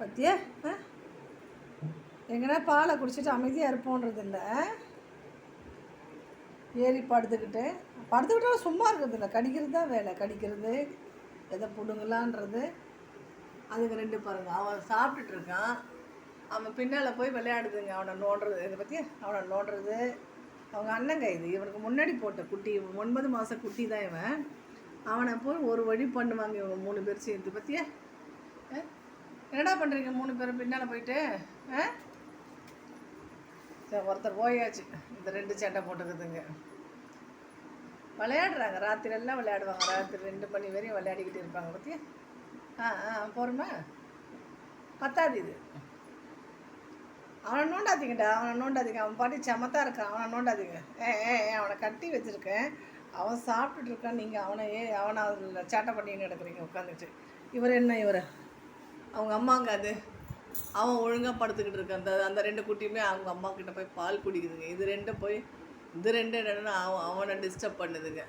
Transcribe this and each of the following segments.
பத்தியா எங்கன்னா பாலை குடிச்சிட்டு அமைதியாக இருப்போன்றது இல்லை. ஏறி படுத்துக்கிட்டாலும் சும்மா இருக்கிறது இல்லை, கடிக்கிறது தான் வேலை. கடிக்கிறது, எதை பிடுங்கலான்றது. அதுங்க ரெண்டு பாருங்க, அவன் சாப்பிட்டுட்டு இருக்கான், அவன் பின்னால் போய் விளையாடுதுங்க. அவனை நோண்டுறது, இதை பற்றி அவனை நோண்டுறது. அவங்க அண்ணங்க இது, இவனுக்கு முன்னாடி போட்ட குட்டி, 9 மாத குட்டி தான் இவன். அவனை போய் ஒரு வழி பண்ணுவாங்க இவங்க 3 பேர் சேர்த்து. பற்றியா என்னடா பண்ணுறீங்க 3 பேரும் பின்னால் போயிட்டு? சரி, ஒருத்தர் போயாச்சு. இந்த 2 சட்டை போட்டுக்குதுங்க, விளையாடுறாங்க. ராத்திரியெல்லாம் விளையாடுவாங்க, ராத்திரி 2 மணி வரையும் விளையாடிக்கிட்டு இருப்பாங்க. பற்றியா போகிறோமா? பத்தாது இது. அவனை நோண்டாதீங்கடா, அவனை நோண்டாதீங்க. அவன் பாட்டி சமத்தாக இருக்கான், அவனை நோண்டாதீங்க. அவனை கட்டி வச்சுருக்கேன், அவன் சாப்பிட்டுட்டு இருக்கான். நீங்கள் அவனை அதில் சேட்டை பண்ணின்னு கிடக்குறீங்க உட்காந்துட்டு. இவர் என்ன, இவர் அவங்க அம்மாங்க. அது அவன் ஒழுங்காக படுத்துக்கிட்டு இருக்கான். அந்த 2 குட்டியுமே அவங்க அம்மா கிட்ட போய் பால் குடிக்குதுங்க. இது ரெண்டு என்னன்னா அவனை டிஸ்டர்ப் பண்ணுதுங்க.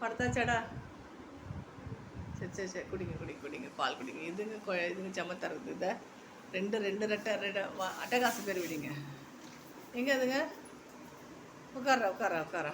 படுத்தாச்சாடா? சரி குடிங்க பால் குடிங்க. இதுங்க சமத்தாக இருக்குது. இதை ரெண்டு ரெட்டை அட்டகாசு பேர் விடுங்க. எங்கே அதுங்க? உட்கார